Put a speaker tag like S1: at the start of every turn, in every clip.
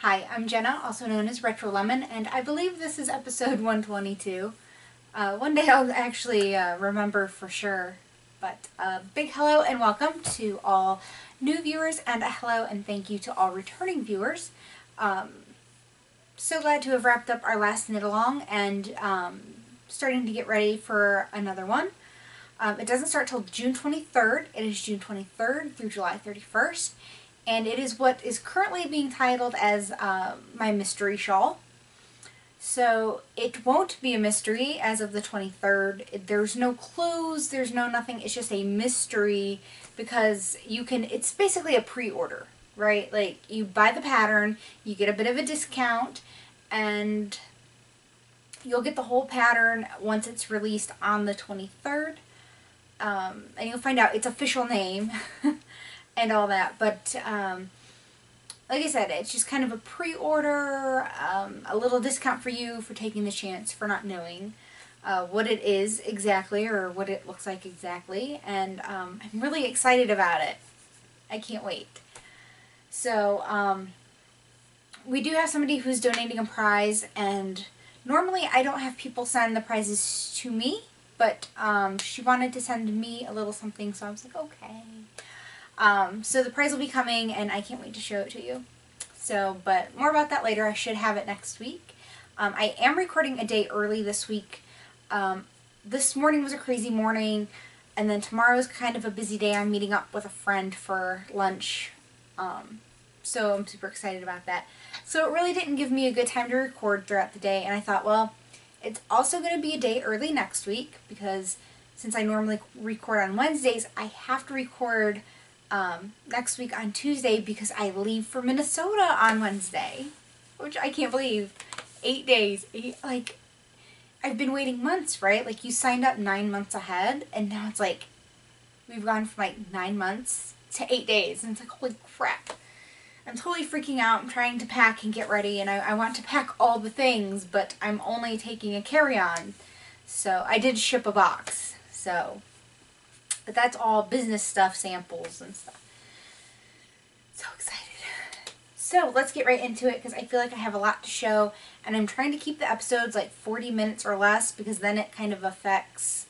S1: Hi, I'm Jenna, also known as RetroLemon, and I believe this is episode 122. One day I'll actually remember for sure. But big hello and welcome to all new viewers, and a hello and thank you to all returning viewers. So glad to have wrapped up our last knit along and starting to get ready for another one. It doesn't start till June 23rd. It is June 23rd through July 31st. And it is what is currently being titled as my mystery shawl. So it won't be a mystery as of the 23rd. There's no clues, there's no nothing. It's just a mystery because it's basically a pre-order, right? Like you buy the pattern, you get a bit of a discount, and you'll get the whole pattern once it's released on the 23rd. And you'll find out its official name. And all that, but like I said, it's just kind of a pre-order, a little discount for you for taking the chance, for not knowing what it is exactly or what it looks like exactly, and I'm really excited about it. I can't wait. So we do have somebody who's donating a prize, and normally I don't have people send the prizes to me, but she wanted to send me a little something, so I was like, okay. So the prize will be coming, and I can't wait to show it to you. So, but more about that later. I should have it next week. I am recording a day early this week. This morning was a crazy morning, and then tomorrow is kind of a busy day. I'm meeting up with a friend for lunch, so I'm super excited about that. So it really didn't give me a good time to record throughout the day, and I thought, well, it's also going to be a day early next week, because since I normally record on Wednesdays, I have to record next week on Tuesday because I leave for Minnesota on Wednesday, which I can't believe. 8 days. Like, I've been waiting months, right? Like, you signed up 9 months ahead, and now it's like, we've gone from like 9 months to 8 days, and it's like, holy crap. I'm totally freaking out. I'm trying to pack and get ready, and I want to pack all the things, but I'm only taking a carry-on. So, I did ship a box, so... But that's all business stuff, samples and stuff. So excited. So let's get right into it because I feel like I have a lot to show. And I'm trying to keep the episodes like 40 minutes or less because then it kind of affects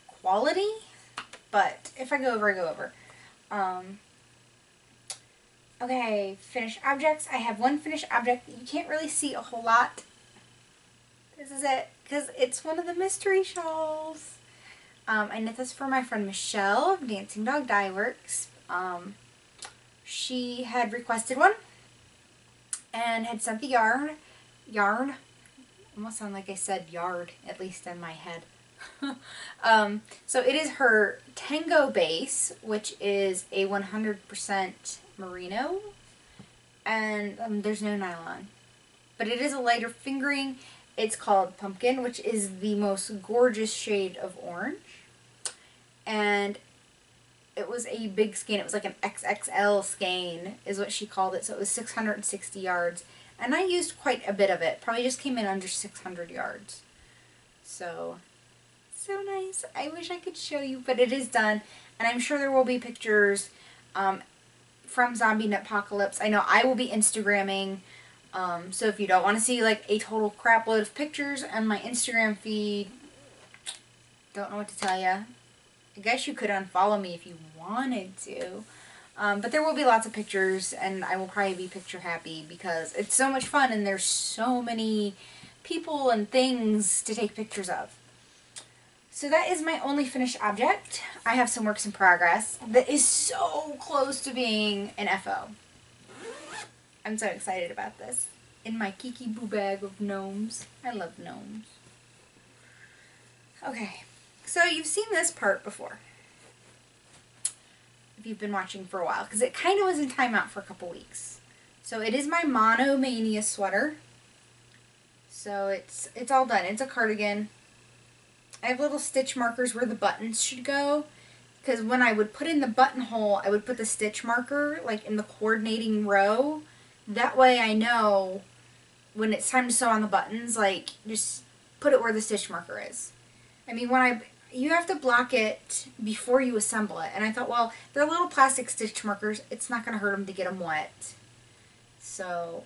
S1: quality. But if I go over, I go over. Okay, finished objects. I have one finished object. You can't really see a whole lot. This is it because it's one of the mystery shawls. I knit this for my friend Michelle of Dancing Dog Dye Works. She had requested one and had sent the yarn. Almost sound like I said yard, at least in my head. So it is her Tango base, which is a 100% merino, and there's no nylon. But it is a lighter fingering. It's called Pumpkin, which is the most gorgeous shade of orange. And it was a big skein. It was like an XXL skein is what she called it. So it was 660 yards. And I used quite a bit of it. Probably just came in under 600 yards. So nice. I wish I could show you, but it is done. And I'm sure there will be pictures from Zombie Knitpocalypse. I know I will be Instagramming. So if you don't want to see like a total crap load of pictures on my Instagram feed, don't know what to tell you. I guess you could unfollow me if you wanted to. But there will be lots of pictures, and I will probably be picture happy because it's so much fun and there's so many people and things to take pictures of. So that is my only finished object. I have some works in progress that is so close to being an FO. I'm so excited about this. In my Kiki Boo bag of gnomes. I love gnomes. Okay, so you've seen this part before. If you've been watching for a while, because it kind of was in timeout for a couple weeks. So it is my Monomania sweater. So it's all done. It's a cardigan. I have little stitch markers where the buttons should go. Because when I would put in the buttonhole, I would put the stitch marker like in the coordinating row. That way I know when it's time to sew on the buttons, like, just put it where the stitch marker is. I mean, you have to block it before you assemble it. And I thought, well, they're little plastic stitch markers. It's not going to hurt them to get them wet. So,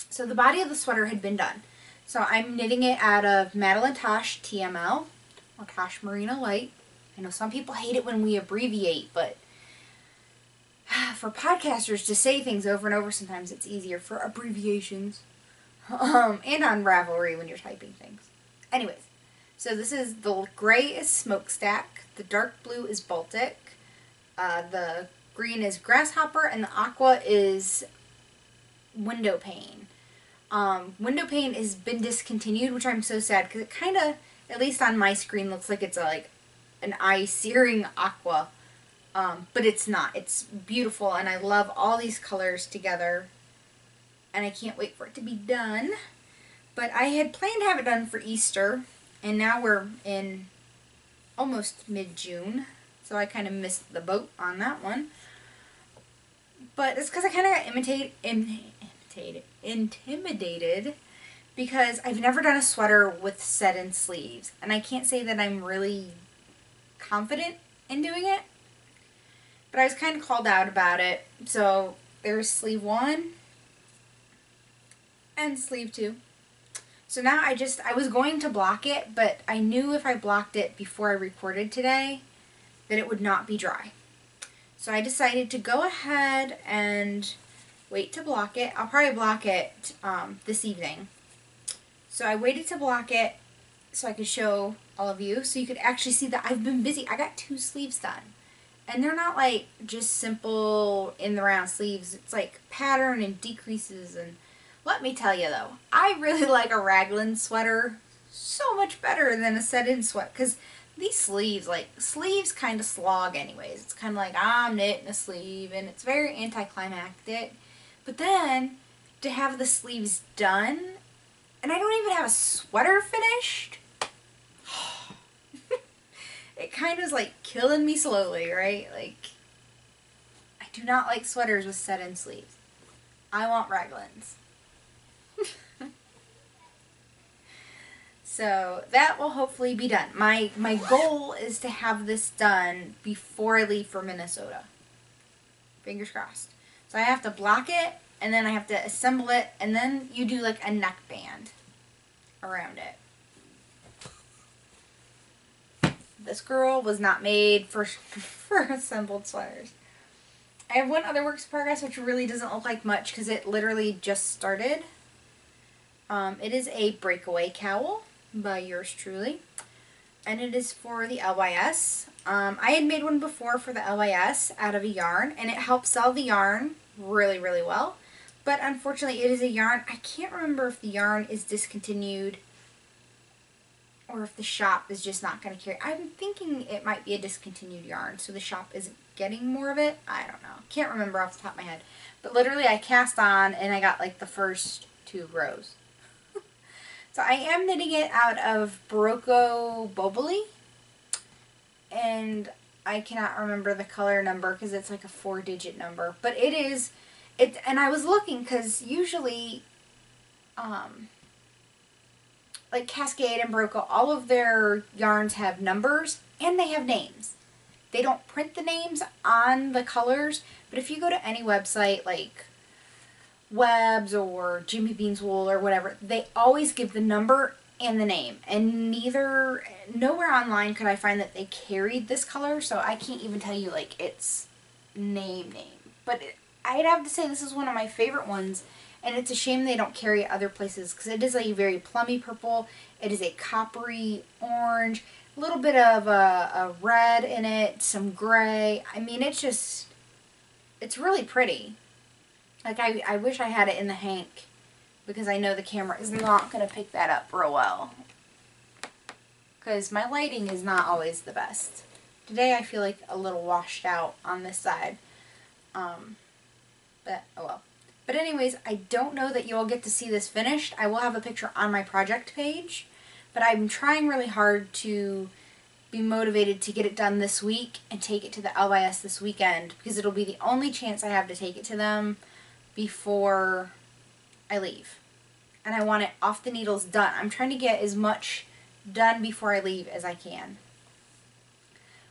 S1: so the body of the sweater had been done. So I'm knitting it out of Madeline Tosh TML, or Tosh Merino Light. I know some people hate it when we abbreviate, but for podcasters to say things over and over, sometimes it's easier for abbreviations. And on Ravelry when you're typing things. Anyways, so this is, the gray is Smokestack, the dark blue is Baltic, the green is Grasshopper, and the aqua is Window Pane. Window Pane has been discontinued, which I'm so sad, because it kind of, at least on my screen, looks like it's like an eye-searing aqua. But it's not. It's beautiful, and I love all these colors together, and I can't wait for it to be done. But I had planned to have it done for Easter, and now we're in almost mid-June, so I kind of missed the boat on that one. But it's because I kind of got intimidated because I've never done a sweater with set-in sleeves, and I can't say that I'm really confident in doing it, but I was kind of called out about it. So there's sleeve 1 and sleeve 2. So now I was going to block it, but I knew if I blocked it before I recorded today that it would not be dry. So I decided to go ahead and wait to block it. I'll probably block it this evening. So I waited to block it so I could show all of you, so you could actually see that I've been busy. I got 2 sleeves done. And they're not like just simple in the round sleeves. It's like pattern and decreases. And let me tell you though, I really like a raglan sweater so much better than a set-in sweat, because these sleeves, sleeves kind of slog anyways. It's kind of like I'm knitting a sleeve, and it's very anticlimactic. But then to have the sleeves done, and I don't even have a sweater finished, it kind of is like killing me slowly, right? Like, I do not like sweaters with set-in sleeves. I want raglans. So that will hopefully be done. My goal is to have this done before I leave for Minnesota. Fingers crossed. So I have to block it, and then I have to assemble it, and then you do like a neckband around it. This girl was not made for assembled sweaters. I have one other works in progress, which really doesn't look like much because it literally just started. It is a breakaway cowl by yours truly, and it is for the LYS. I had made one before for the LYS out of a yarn, and it helps sell the yarn really, really well. But unfortunately, it is a yarn. I can't remember if the yarn is discontinued or if the shop is just not going to carry. I'm thinking it might be a discontinued yarn, so the shop isn't getting more of it. I don't know. Can't remember off the top of my head. But literally, I cast on, and I got like the first 2 rows. So I am knitting it out of Barocco Boboli, and I cannot remember the color number because it's like a 4-digit number. But it is, and I was looking because usually, like Cascade and Barocco, all of their yarns have numbers and they have names. They don't print the names on the colors, but if you go to any website like Webs or Jimmy Bean's Wool or whatever, they always give the number and the name, and nowhere online could I find that they carried this color, so I can't even tell you like its name. But I'd have to say this is one of my favorite ones, and it's a shame they don't carry it other places because it is a very plummy purple. It is a coppery orange, a little bit of a red in it, some gray. I mean, it's really pretty. Like, I wish I had it in the hank, because I know the camera is not going to pick that up real well. Because my lighting is not always the best. Today I feel like a little washed out on this side. But, oh well. But anyways, I don't know that you'll get to see this finished. I will have a picture on my project page. But I'm trying really hard to be motivated to get it done this week and take it to the LYS this weekend, because it'll be the only chance I have to take it to them before I leave. And I want it off the needles done. I'm trying to get as much done before I leave as I can.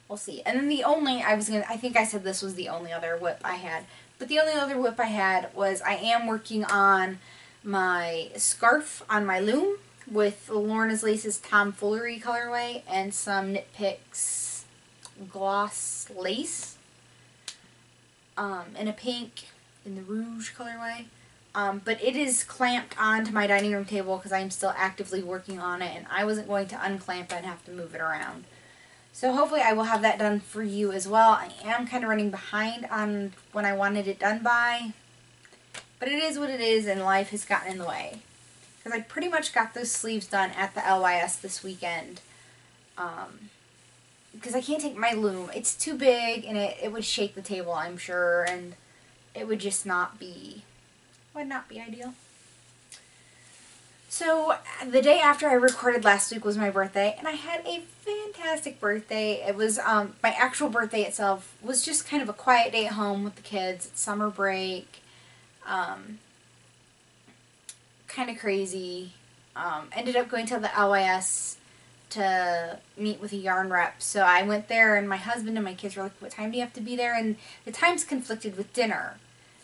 S1: We'll see. And then I think I said this was the only other whip I had. But the only other whip I had was I am working on my scarf on my loom with Lorna's Laces Tomfoolery colorway and some Knit Picks gloss lace in a pink in the rouge colorway. But it is clamped onto my dining room table because I'm still actively working on it, and I wasn't going to unclamp it and have to move it around. So hopefully I will have that done for you as well. I am kind of running behind on when I wanted it done by, but it is what it is, and life has gotten in the way. Because I pretty much got those sleeves done at the LYS this weekend. Because I can't take my loom. It's too big, and it would shake the table, I'm sure, and it would just not be, would not be ideal. So the day after I recorded last week was my birthday, and I had a fantastic birthday. It was, my actual birthday itself was just kind of a quiet day at home with the kids. It's summer break. Kind of crazy. Ended up going to the LYS to meet with a yarn rep. So I went there, and my husband and my kids were like, what time do you have to be there? And the times conflicted with dinner.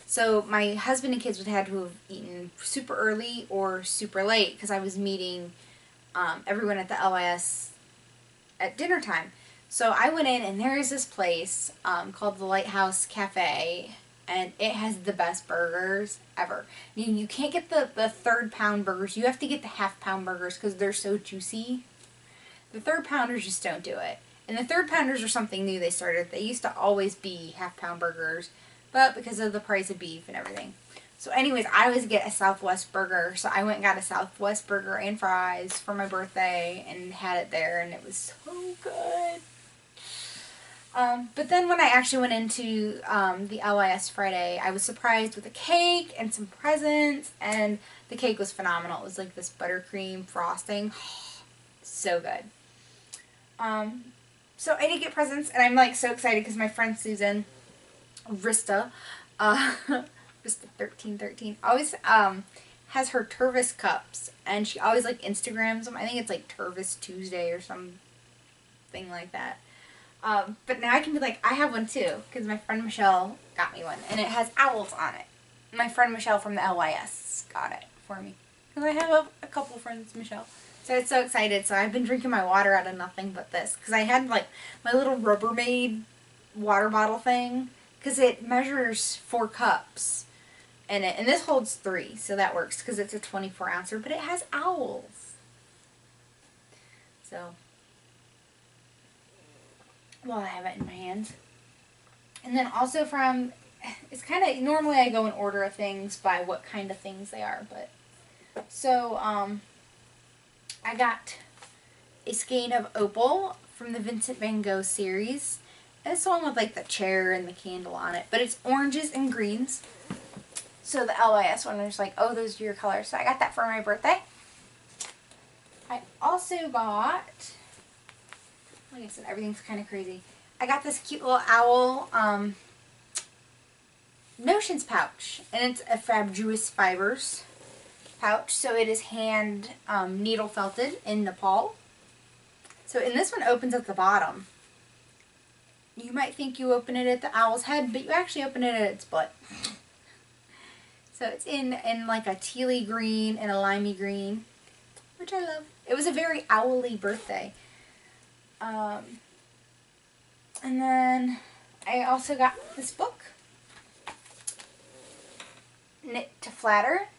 S1: So my husband and kids would have to have eaten super early or super late because I was meeting everyone at the LYS at dinner time. So I went in, and there is this place called the Lighthouse Cafe, and it has the best burgers ever. I mean, you can't get the third-pound burgers. You have to get the half-pound burgers because they're so juicy. The third-pounders just don't do it. And the third-pounders are something new they started. They used to always be half-pound burgers, but because of the price of beef and everything. So anyways, I always get a Southwest burger. So I went and got a Southwest burger and fries for my birthday and had it there, and it was so good. But then when I actually went into the LYS Friday, I was surprised with a cake and some presents, and the cake was phenomenal. It was like this buttercream frosting. So good. So I did get presents, and I'm like so excited because my friend Susan Rista, Rista 1313, always has her Tervis cups, and she always like Instagrams them. I think it's like Tervis Tuesday or something like that. But now I can be like, I have one too, because my friend Michelle got me one, and it has owls on it. My friend Michelle from the LYS got it for me, because I have a couple friends, Michelle. So I'm so excited. So I've been drinking my water out of nothing but this, because I had like my little Rubbermaid water bottle thing, because it measures 4 cups in it, and this holds 3, so that works because it's a 24 ouncer, but it has owls. So, well, I have it in my hands. And then also from, it's kind of, normally I go in order of things by what kind of things they are, but, so, I got a skein of Opal from the Vincent Van Gogh series. It's the one with like the chair and the candle on it, but it's oranges and greens. So the LYS one was like, oh, those are your colors. So I got that for my birthday. I also got, like I said, everything's kind of crazy. I got this cute little owl notions pouch, and it's a Fabulous Fibers pouch. So it is hand needle felted in Nepal. So, and this one opens at the bottom. You might think you open it at the owl's head, but you actually open it at its butt. So it's in like a tealy green and a limey green, which I love. It was a very owly birthday. And then I also got this book, Knit to Flatter.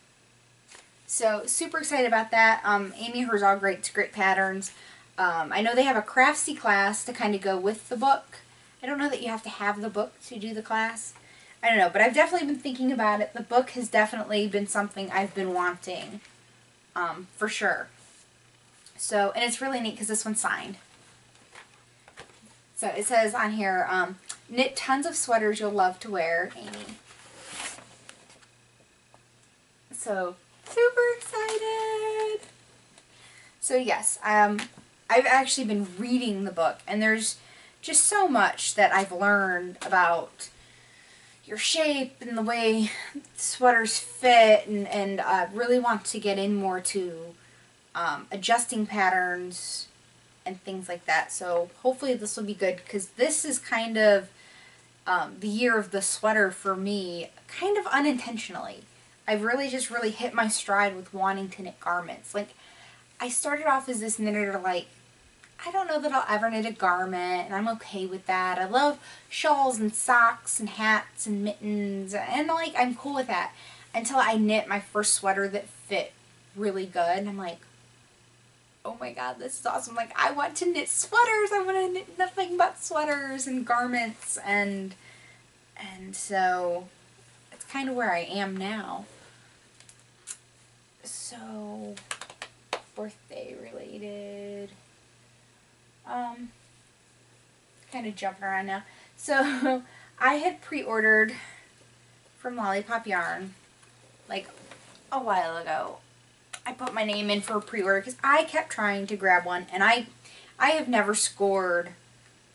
S1: So super excited about that. Amy Herzog writes great patterns. I know they have a craftsy class to kind of go with the book. I don't know that you have to have the book to do the class. I don't know, but I've definitely been thinking about it. The book has definitely been something I've been wanting, for sure. So, and it's really neat because this one's signed. So it says on here, knit tons of sweaters you'll love to wear, Amy. So, super excited! So yes, I've actually been reading the book, and there's just so much that I've learned about your shape and the way sweaters fit, and really want to get in more to adjusting patterns and things like that. So hopefully this will be good, because this is kind of the year of the sweater for me, kind of unintentionally. I've really hit my stride with wanting to knit garments. Like, I started off as this knitter, like, I don't know that I'll ever knit a garment, and I'm okay with that. I love shawls and socks and hats and mittens, and like, I'm cool with that. Until I knit my first sweater that fit really good, and I'm like, oh my god, this is awesome. Like, I want to knit sweaters. I want to knit nothing but sweaters and garments, and so it's kind of where I am now. So, birthday related. Kind of jumping around now. So, I had pre-ordered from Lollipop Yarn, like, a while ago. I put my name in for a pre-order because I kept trying to grab one, and I have never scored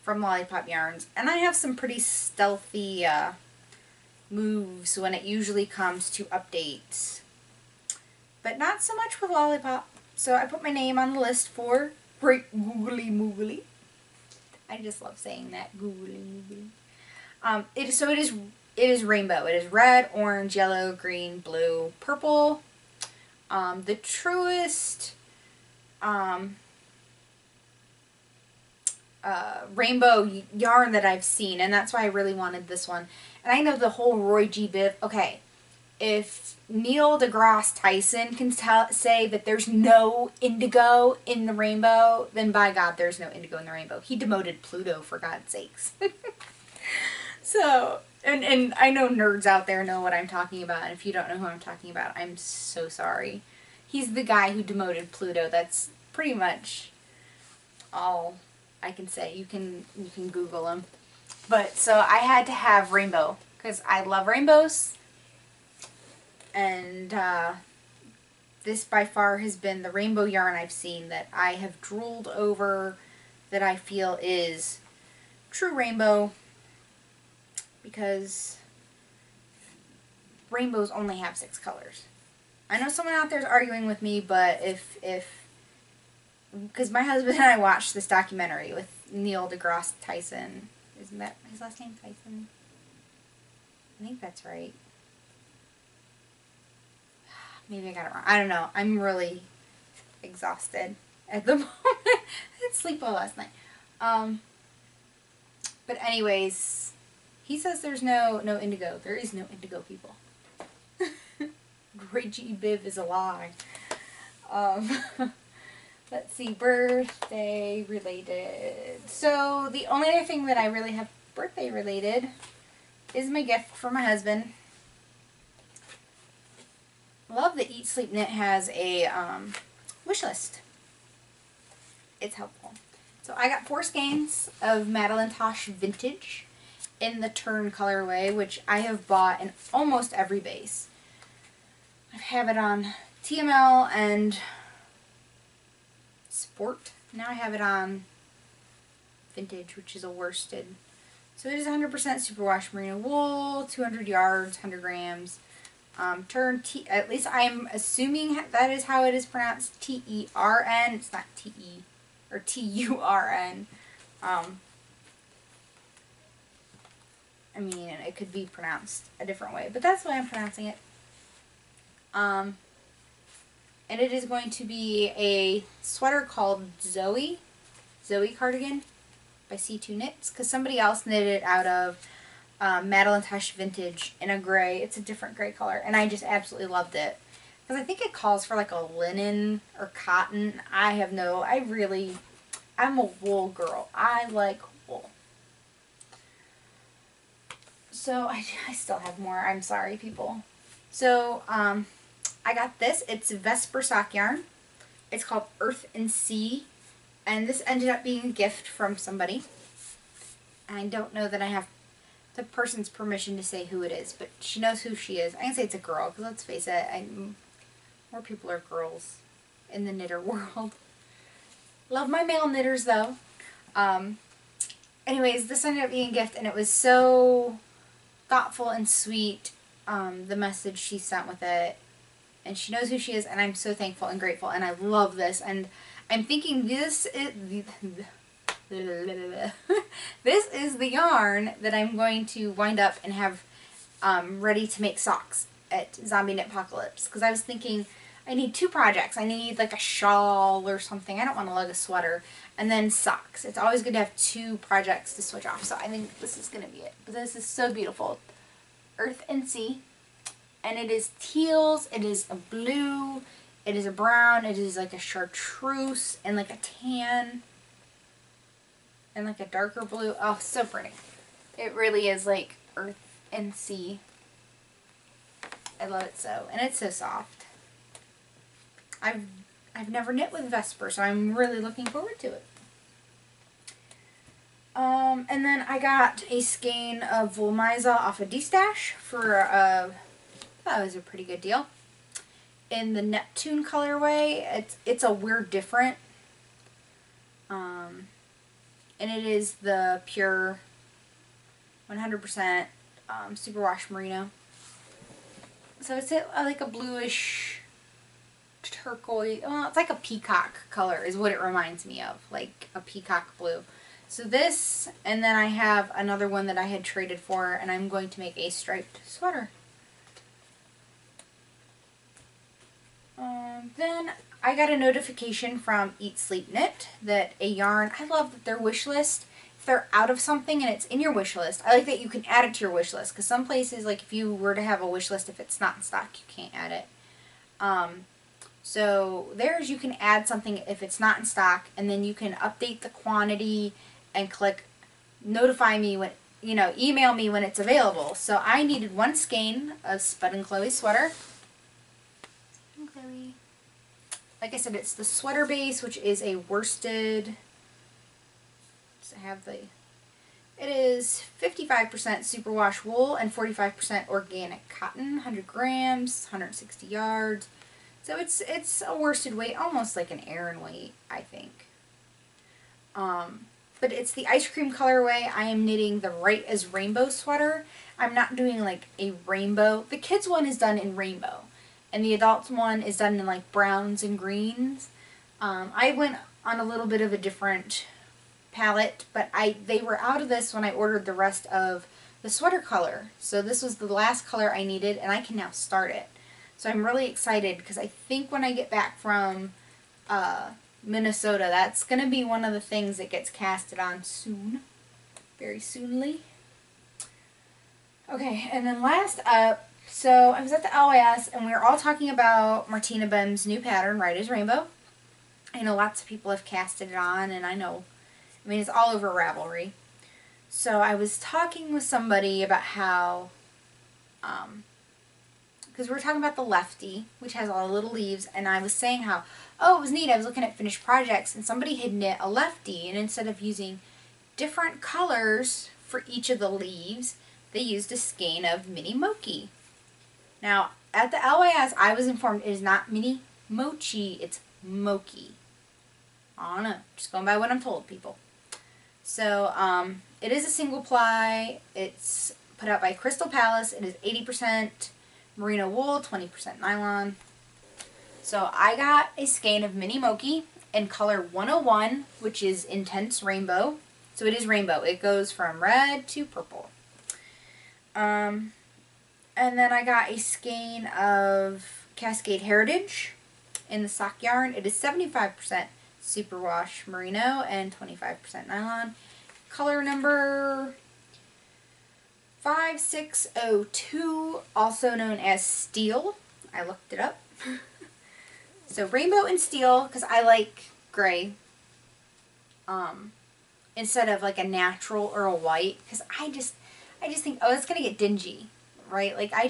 S1: from Lollipop Yarns, and I have some pretty stealthy moves when it usually comes to updates, but not so much with Lollipop. So I put my name on the list for Great Googly Moogly. I just love saying that, googly moogly. It is rainbow. It is red, orange, yellow, green, blue, purple. The truest rainbow yarn that I've seen, and that's why I really wanted this one. And I know the whole Roy G. Biv. Okay, if Neil deGrasse Tyson can say that there's no indigo in the rainbow, then by God, there's no indigo in the rainbow. He demoted Pluto, for God's sakes. So, and I know nerds out there know what I'm talking about, and if you don't know who I'm talking about, I'm so sorry. He's the guy who demoted Pluto. That's pretty much all I can say. You can Google him. But, so I had to have rainbow, because I love rainbows. And this by far has been the rainbow yarn I've seen that I have drooled over, that I feel is true rainbow, because rainbows only have 6 colors. I know someone out there is arguing with me, but because my husband and I watched this documentary with Neil deGrasse Tyson. Isn't that his last name, Tyson? I think that's right. Maybe I got it wrong. I don't know. I'm really exhausted at the moment. I didn't sleep well last night. But anyways, he says there's no indigo. There is no indigo, people. Roy G. Biv is a lie. Let's see, birthday related. So the only other thing that I really have birthday related is my gift for my husband. Love that Eat Sleep Knit has a wish list. It's helpful. So I got 4 skeins of Madeline Tosh Vintage in the Turn colorway, which I have bought in almost every base. I have it on TML and Sport. Now I have it on Vintage, which is a worsted. So it is 100% superwash merino wool, 200 yards, 100 grams. Turn at least I'm assuming that is how it is pronounced, T-E-R-N. It's not T-E or T-U-R-N. I mean, it could be pronounced a different way, but that's the way I'm pronouncing it. And it is going to be a sweater called Zoe cardigan by C2 Knits, because somebody else knitted it out of Madeline Tosh Vintage in a gray. It's a different gray color, and I just absolutely loved it. Because I think it calls for like a linen or cotton. I'm a wool girl. I like wool. So I still have more. I'm sorry, people. So I got this. It's Vesper sock yarn. It's called Earth and Sea. And this ended up being a gift from somebody. I don't know that I have the person's permission to say who it is, but she knows who she is. I can say it's a girl, because let's face it, more people are girls in the knitter world. Love my male knitters, though. Anyways, this ended up being a gift, and it was so thoughtful and sweet, the message she sent with it. And she knows who she is, and I'm so thankful and grateful, and I love this. And I'm thinking this is This is the yarn that I'm going to wind up and have ready to make socks at Zombie Knit Apocalypse. Because I was thinking I need 2 projects. I need like a shawl or something. I don't want to lug a sweater. And then socks. It's always good to have 2 projects to switch off. So I think this is going to be it. But this is so beautiful. Earth and Sea. And it is teals. It is a blue. It is a brown. It is like a chartreuse and like a tan. And like a darker blue. Oh, so pretty. It really is like Earth and Sea. I love it so. And it's so soft. I've never knit with Vesper, so I'm really looking forward to it. And then I got a skein of Woolmiza off of D-Stash for that was a pretty good deal. In the Neptune colorway, it's a weird different. And it is the pure 100% superwash merino. So it's like a bluish turquoise, well, it's like a peacock color is what it reminds me of, like a peacock blue. So this, and then I have another one that I had traded for, and I'm going to make a striped sweater. Then I got a notification from Eat Sleep Knit that a yarn, I love that their wish list, if they're out of something and it's in your wish list, I like that you can add it to your wish list, because some places, like if you were to have a wish list, if it's not in stock, you can't add it. So theirs, you can add something if it's not in stock, and then you can update the quantity and click notify me when, you know, email me when it's available. So I needed 1 skein of Spud and Chloe sweater. Like I said, it's the sweater base, which is a worsted. So I have the, it is 55% superwash wool and 45% organic cotton, 100 grams, 160 yards. So it's a worsted weight, almost like an Aran weight, I think. But it's the ice cream colorway. I am knitting the Right as Rainbow sweater. I'm not doing like a rainbow. The kids one is done in rainbow, and the adults one is done in like browns and greens. I went on a little bit of a different palette, but they were out of this when I ordered the rest of the sweater color. So this was the last color I needed, and I can now start it. So I'm really excited because I think when I get back from Minnesota, that's going to be one of the things that gets casted on soon. Very soonly. Okay, and then last up, so I was at the LYS and we were all talking about Martina Bem's new pattern, Right as Rainbow. I know lots of people have casted it on, and I mean, it's all over Ravelry. So I was talking with somebody about how, because we were talking about the Lefty, which has all the little leaves, and I was saying how, oh, it was neat, I was looking at finished projects, and somebody had knit a Lefty, and instead of using different colors for each of the leaves, they used a skein of Mini Mochi. Now, at the LYS, I was informed it is not Mini Mochi, it's Mochi. I don't know, just going by what I'm told, people. So, it is a single ply. It's put out by Crystal Palace. It is 80% merino wool, 20% nylon. So I got a skein of Mini Mochi in color 101, which is intense rainbow. So it is rainbow. It goes from red to purple. And then I got a skein of Cascade Heritage in the sock yarn. It is 75% superwash merino and 25% nylon. Color number 5602, also known as Steel. I looked it up. So rainbow and steel, because I like gray instead of like a natural or a white, because I just think, oh, it's gonna get dingy, right? Like I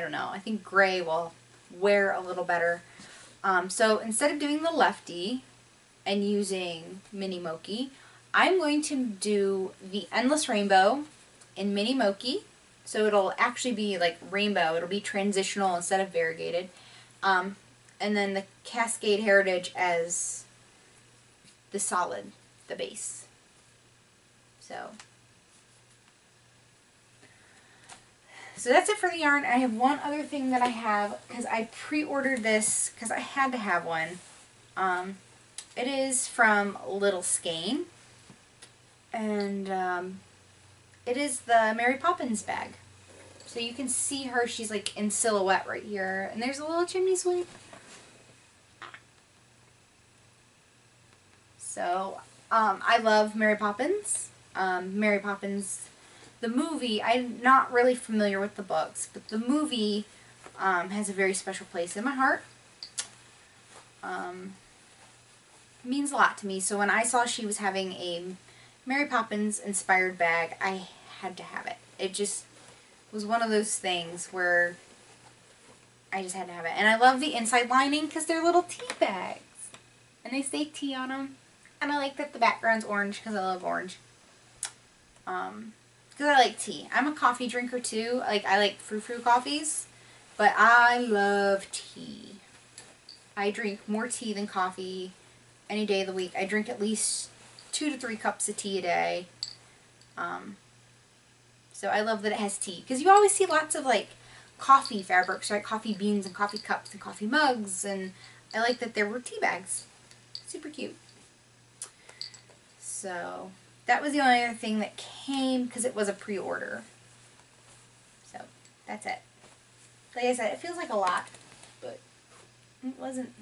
S1: don't know, I think gray will wear a little better. So instead of doing the Lefty and using Mini Mochi, I'm going to do the Endless Rainbow in Mini Mochi. So it'll actually be like rainbow. It'll be transitional instead of variegated. And then the Cascade Heritage as the solid, the base. So that's it for the yarn. I have one other thing that I have, because I pre-ordered this because I had to have one. It is from Little Skein, And it is the Mary Poppins bag. So you can see her, she's like in silhouette right here. And there's a little chimney sweep. So, I love Mary Poppins. Mary Poppins, the movie, I'm not really familiar with the books, but the movie has a very special place in my heart. Means a lot to me. So when I saw she was having a Mary Poppins inspired bag, I had to have it. It just was one of those things where I just had to have it. And I love the inside lining because they're little tea bags. And they say tea on them. And I like that the background's orange because I love orange. Because I like tea. I'm a coffee drinker too. Like, I like frou-frou coffees. But I love tea. I drink more tea than coffee any day of the week. I drink at least 2 to 3 cups of tea a day. So I love that it has tea. Because you always see lots of like coffee fabrics, right? Coffee beans and coffee cups and coffee mugs. And I like that there were tea bags. Super cute. So that was the only other thing that came because it was a pre-order. So that's it. Like I said, it feels like a lot, but it wasn't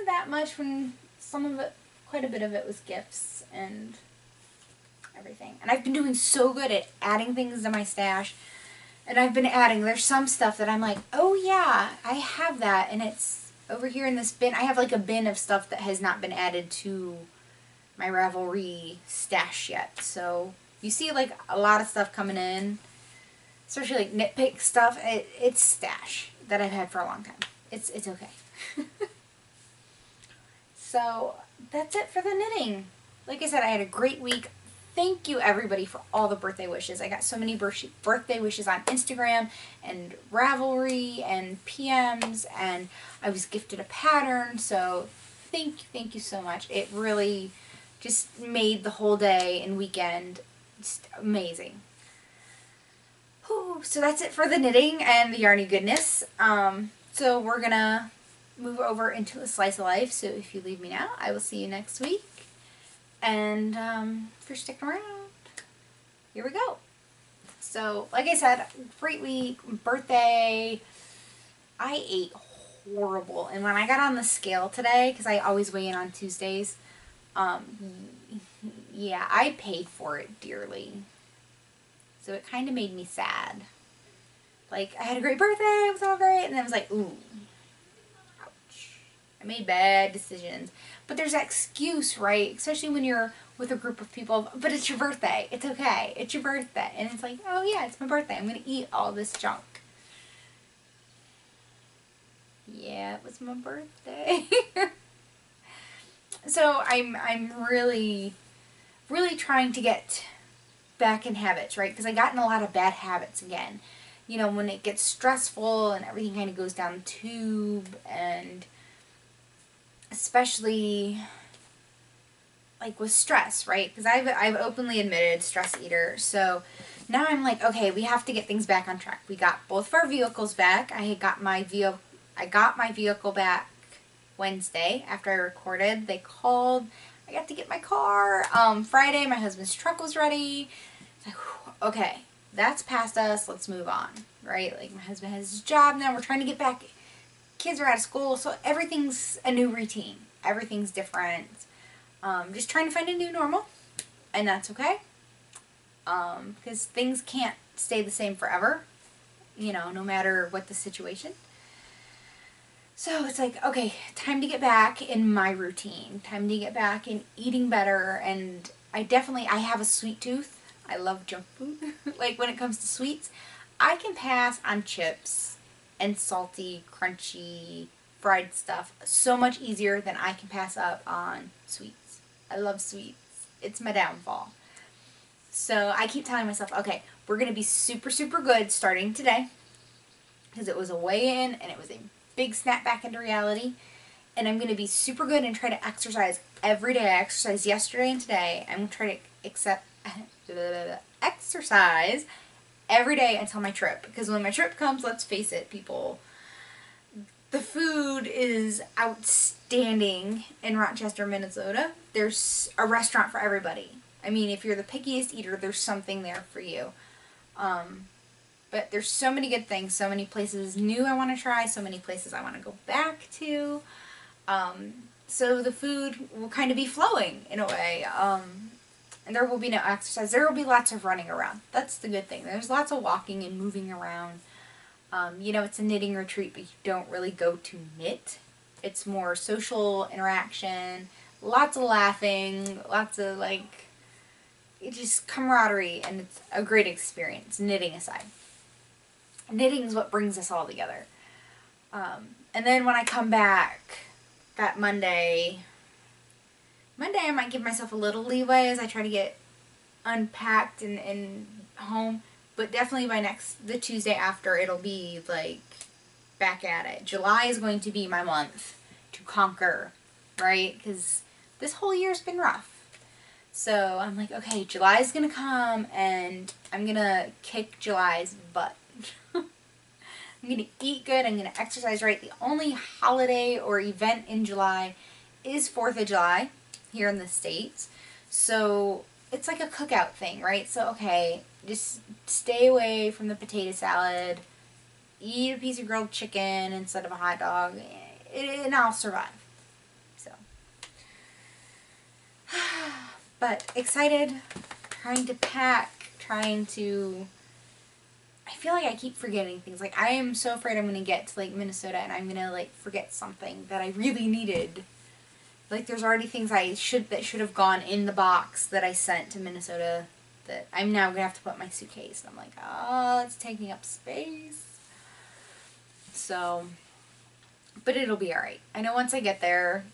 S1: that much when some of it, quite a bit of it was gifts and everything. And I've been doing so good at adding things to my stash. And I've been adding, there's some stuff that I'm like, oh yeah, I have that. And it's over here in this bin. I have like a bin of stuff that has not been added to my Ravelry stash yet. So you see like a lot of stuff coming in, especially like nitpick stuff. It's stash that I've had for a long time. It's okay. So that's it for the knitting. Like I said, I had a great week. Thank you everybody for all the birthday wishes. I got so many birthday wishes on Instagram and Ravelry and PMs, and I was gifted a pattern. So thank you so much. It really just made the whole day and weekend just amazing. Whew, so that's it for the knitting and the Yarny goodness. So we're gonna move over into a slice of life. So if you leave me now, I will see you next week. And for sticking around, here we go. So like I said, great week, birthday. I ate horrible, and when I got on the scale today, because I always weigh in on Tuesdays, yeah, I paid for it dearly. So it kind of made me sad. Like, I had a great birthday, it was all great, and then I was like, ooh, ouch. I made bad decisions. But there's that excuse, right? Especially when you're with a group of people, but it's your birthday, it's okay, it's your birthday. And it's like, oh yeah, it's my birthday, I'm going to eat all this junk. Yeah, it was my birthday. So I'm really trying to get back in habits, right? Because I got in a lot of bad habits again. You know, when it gets stressful and everything kind of goes down the tube, and especially like with stress, right? Because I've openly admitted stress eater. So now I'm like, okay, we have to get things back on track. We got both of our vehicles back. I got my vehicle back Wednesday after I recorded. They called. I got to get my car. Friday, my husband's truck was ready. It's like, whew, okay, that's past us. Let's move on, right? Like, my husband has his job now. We're trying to get back. Kids are out of school, so everything's a new routine. Everything's different. Just trying to find a new normal, and that's okay. Because things can't stay the same forever, you know, no matter what the situation. So it's like, okay, time to get back in my routine. Time to get back in eating better. And I have a sweet tooth. I love junk food. Like, when it comes to sweets, I can pass on chips and salty, crunchy, fried stuff so much easier than I can pass up on sweets. I love sweets. It's my downfall. So I keep telling myself, okay, we're going to be super, super good starting today. Because it was a weigh-in and it was a big snap back into reality. And I'm going to be super good and try to exercise every day. I exercised yesterday and today. I'm going to try to exercise every day until my trip. Because when my trip comes, let's face it, people, the food is outstanding in Rochester, Minnesota. There's a restaurant for everybody. I mean, if you're the pickiest eater, there's something there for you. But there's so many good things, so many places new I want to try, so many places I want to go back to. So the food will kind of be flowing in a way. And there will be no exercise. There will be lots of running around. That's the good thing. There's lots of walking and moving around. You know, it's a knitting retreat, but you don't really go to knit. It's more social interaction, lots of laughing, lots of like, it's just camaraderie, and it's a great experience, knitting aside. Knitting is what brings us all together. And then when I come back that Monday I might give myself a little leeway as I try to get unpacked and home. But definitely by the Tuesday after, it'll be like back at it. July is going to be my month to conquer, right? Because this whole year's been rough. So I'm like, okay, July's going to come and I'm going to kick July's butt. I'm going to eat good. I'm going to exercise right. The only holiday or event in July is 4th of July here in the States. So it's like a cookout thing, right? So, okay, just stay away from the potato salad, eat a piece of grilled chicken instead of a hot dog, and I'll survive. So, but excited, trying to pack, I feel like I keep forgetting things. Like, I am so afraid I'm going to get to, like, Minnesota and I'm going to, like, forget something that I really needed. Like, there's already things that should have gone in the box that I sent to Minnesota that I'm now going to have to put in my suitcase. And I'm like, oh, it's taking up space. So, but it'll be alright. I know once I get there,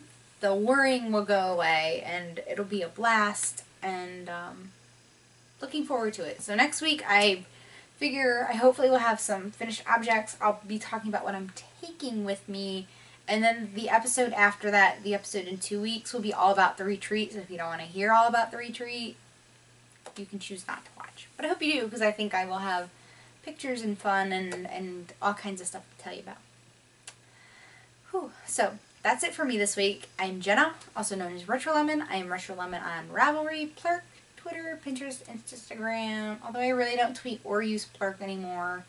S1: the worrying will go away and it'll be a blast, and looking forward to it. So next week I figure I hopefully will have some finished objects. I'll be talking about what I'm taking with me. And then the episode after that, the episode in 2 weeks, will be all about the retreat. So if you don't want to hear all about the retreat, you can choose not to watch. But I hope you do, because I think I will have pictures and fun and all kinds of stuff to tell you about. Whew. So that's it for me this week. I'm Jenna, also known as RetroLemon. I am RetroLemon on Ravelry, Plurk, Twitter, Pinterest, Instagram. Although I really don't tweet or use Plurk anymore.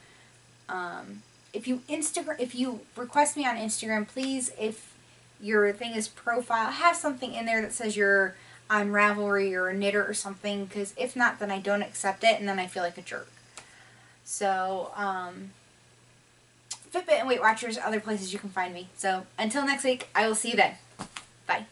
S1: If you request me on Instagram, please, if your thing is profile, have something in there that says you're on Ravelry or a knitter or something, because if not, then I don't accept it, and then I feel like a jerk. So, Fitbit and Weight Watchers, other places you can find me. So, until next week, I will see you then. Bye.